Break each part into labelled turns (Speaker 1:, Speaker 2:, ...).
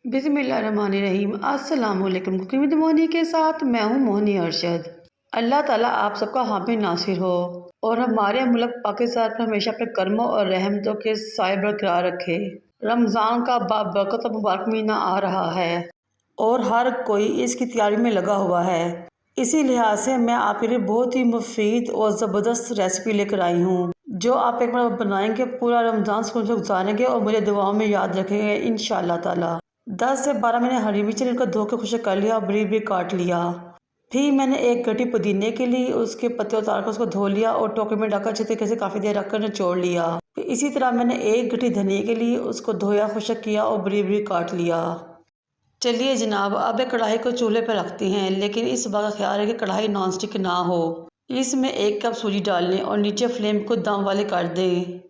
Speaker 1: बिस्मिल्लाहिर्रहमानिर्रहीम। अस्सलाम वालेकुम। कुकिंग विद मोहनी के साथ मैं हूँ मोहनी अरशद। अल्लाह ताला आप सबका हामी नासिर हो और हमारे मुल्क पाकिस्तान पर हमेशा अपने कर्मों और रहमतों के साए बरकरार रखे। रमज़ान का बाबरकत मुबारक महीना आ रहा है और हर कोई इसकी तैयारी में लगा हुआ है। इसी लिहाज से मैं आपके लिए बहुत ही मुफीद और ज़बरदस्त रेसिपी लेकर आई हूँ जो आप एक बार बनाएंगे पूरा रमज़ान स्कूल से गुजारेंगे और मुझे दुआओं में याद रखेंगे इंशाअल्लाह ताला। 10 से 12 मैंने हरी मिर्च इनको धो के खुशक कर लिया और बरीक बरीक काट लिया। फिर मैंने एक गड्डी पुदीने के लिए उसके पत्ते उतार कर उसको धो लिया और टोकरी में डालकर अच्छे तरीके से काफ़ी देर रखकर निचोड़ लिया। फिर इसी तरह मैंने एक गड्डी धनिया के लिए उसको धोया, खुशक किया और बरीक बरीक काट लिया। चलिए जनाब, अब एक कढ़ाई को चूल्हे पर रखते हैं, लेकिन इस बात का ख्याल है कि कढ़ाई नॉन स्टिक ना हो। इसमें 1 कप सूजी डाल लें और नीचे फ्लेम को दम वाले कर दें।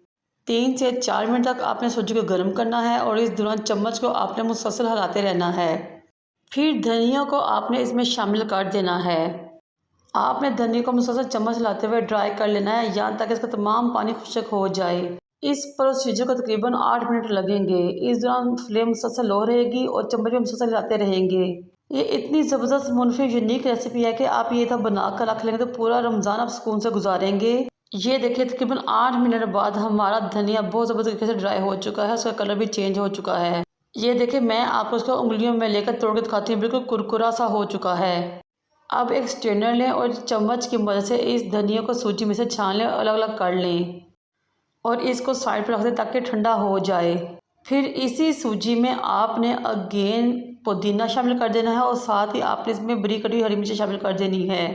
Speaker 1: 3 से 4 मिनट तक आपने सूजी को गर्म करना है और इस दौरान चम्मच को आपने मुसलसल हिलाते रहना है। फिर धनिया को आपने इसमें शामिल कर देना है। आपने धनिया को मुसलसल चम्मच हिलाते हुए ड्राई कर लेना है यहाँ तक इसका तमाम पानी खुश्क हो जाए। इस प्रोसीजर को तकरीबन 8 मिनट लगेंगे। इस दौरान फ्लेम मुसलसल लो रहेगी और चम्मच में मुसलसल हिलाते रहेंगे। ये इतनी ज़बरदस्त मुनफिक यूनिक रेसिपी है कि आप ये तो बना कर रख लेंगे तो पूरा रमज़ान आप सुकून से गुजारेंगे। ये देखिए तकरीबन 8 मिनट बाद हमारा धनिया बहुत ज़बरदस्त तरीके से ड्राई हो चुका है, उसका कलर भी चेंज हो चुका है। ये देखिए मैं आपको उसको उंगलियों में लेकर तोड़ के दिखाती हूँ, बिल्कुल कुरकुरा सा हो चुका है। अब एक स्ट्रेनर लें और चम्मच की मदद से इस धनिया को सूजी में से छान लें, अलग अलग कर लें और इसको साइड पर रख दें ताकि ठंडा हो जाए। फिर इसी सूजी में आपने अगेन पुदीना शामिल कर देना है और साथ ही आपने इसमें बरीक कटी हरी मिर्ची शामिल कर देनी है,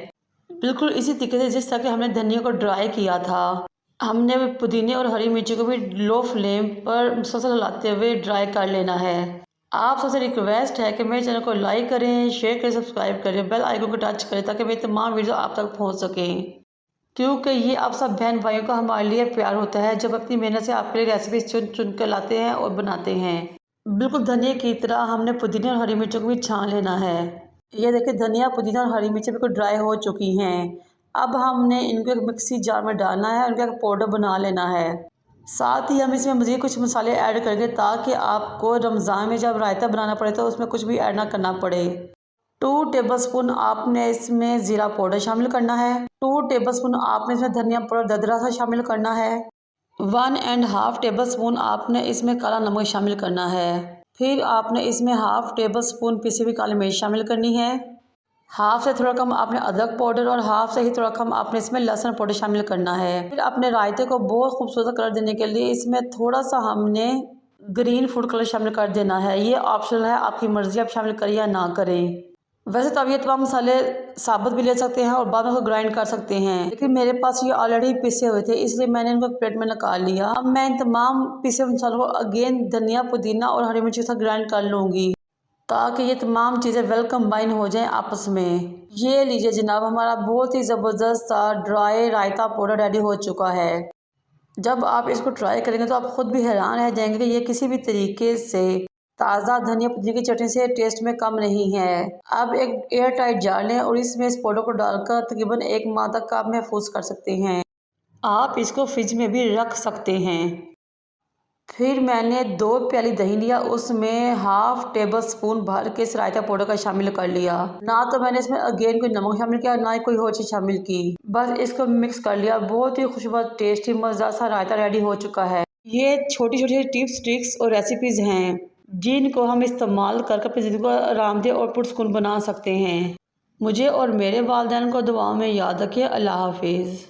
Speaker 1: बिल्कुल इसी तरीके से जिस तरह के हमने धनिया को ड्राई किया था। हमने पुदीने और हरी मिर्ची को भी लो फ्लेम पर मुसलसल हिलाते हुए ड्राई कर लेना है। आप सबसे रिक्वेस्ट है कि मेरे चैनल को लाइक करें, शेयर करें, सब्सक्राइब करें, बेल आइकन को टच करें ताकि मेरी तमाम वीडियो आप तक पहुंच सकें, क्योंकि ये आप सब बहन भाइयों का हमारे लिए प्यार होता है जब अपनी मेहनत से आपके लिए रेसिपी चुन चुन कर लाते हैं और बनाते हैं। बिल्कुल धनिया की तरह हमने पुदीने और हरी मिर्चों को भी छान लेना है। ये देखिए धनिया, पुदीना और हरी मिर्ची बिल्कुल ड्राई हो चुकी हैं। अब हमने इनको एक मिक्सी जार में डालना है और इनका एक पाउडर बना लेना है। साथ ही हम इसमें मज़ीद कुछ मसाले ऐड करेंगे ताकि आपको रमज़ान में जब रायता बनाना पड़े तो उसमें कुछ भी ऐड ना करना पड़े। 2 टेबलस्पून आपने इसमें ज़ीरा पाउडर शामिल करना है। 2 टेबलस्पून आपने इसमें धनिया पाउडर दरदरा सा शामिल करना है। 1.5 टेबलस्पून आपने इसमें काला नमक शामिल करना है। फिर आपने इसमें 1/2 टेबलस्पून पिसी हुई काली मिर्च शामिल करनी है। 1/2 से थोड़ा कम आपने अदरक पाउडर और 1/2 से ही थोड़ा कम आपने इसमें लहसुन पाउडर शामिल करना है। फिर अपने रायते को बहुत खूबसूरत कलर देने के लिए इसमें थोड़ा सा हमने ग्रीन फूड कलर शामिल कर देना है। ये ऑप्शनल है, आपकी मर्ज़ी, आप शामिल करें या ना करें। वैसे तो आप ये तमाम मसाले साबुत भी ले सकते हैं और बाद में उसको ग्राइंड कर सकते हैं, लेकिन मेरे पास ये ऑलरेडी पिसे हुए थे इसलिए मैंने इनको प्लेट में निकाल लिया। अब मैं इन तमाम पिसे हुए मसालों को अगेन धनिया, पुदीना और हरी मिर्ची के साथ ग्राइंड कर लूँगी ताकि ये तमाम चीज़ें वेल कंबाइन हो जाएं आपस में। ये लीजिए जनाब, हमारा बहुत ही ज़बरदस्त सा ड्राई रायता पाउडर रेडी हो चुका है। जब आप इसको ट्राई करेंगे तो आप ख़ुद भी हैरान रह जाएंगे कि ये किसी भी तरीके से ताज़ा धनिया पुदीने की चटनी से टेस्ट में कम नहीं है। अब एक एयर टाइट जार लें और इसमें इस पाउडर को डालकर तकरीबन 1 माह तक आप महफूज कर सकते हैं। आप इसको फ्रिज में भी रख सकते हैं। फिर मैंने 2 प्याली दही लिया, उसमें 1/2 टेबलस्पून भर के इस रायता पाउडर का शामिल कर लिया। ना तो मैंने इसमें अगेन कोई नमक शामिल किया, ना ही कोई और चीज़ शामिल की, बस इसको मिक्स कर लिया। बहुत ही खुशबूदार टेस्टी मज़ेदार सा रायता रेडी हो चुका है। ये छोटी छोटी टिप्स, ट्रिक्स और रेसिपीज़ हैं जिनको हम इस्तेमाल करके अपनी ज़िंदगी को आरामदेह और पुरसुकून बना सकते हैं। मुझे और मेरे वालिदैन को दुआओं में याद रखिए। अल्लाह हाफिज़।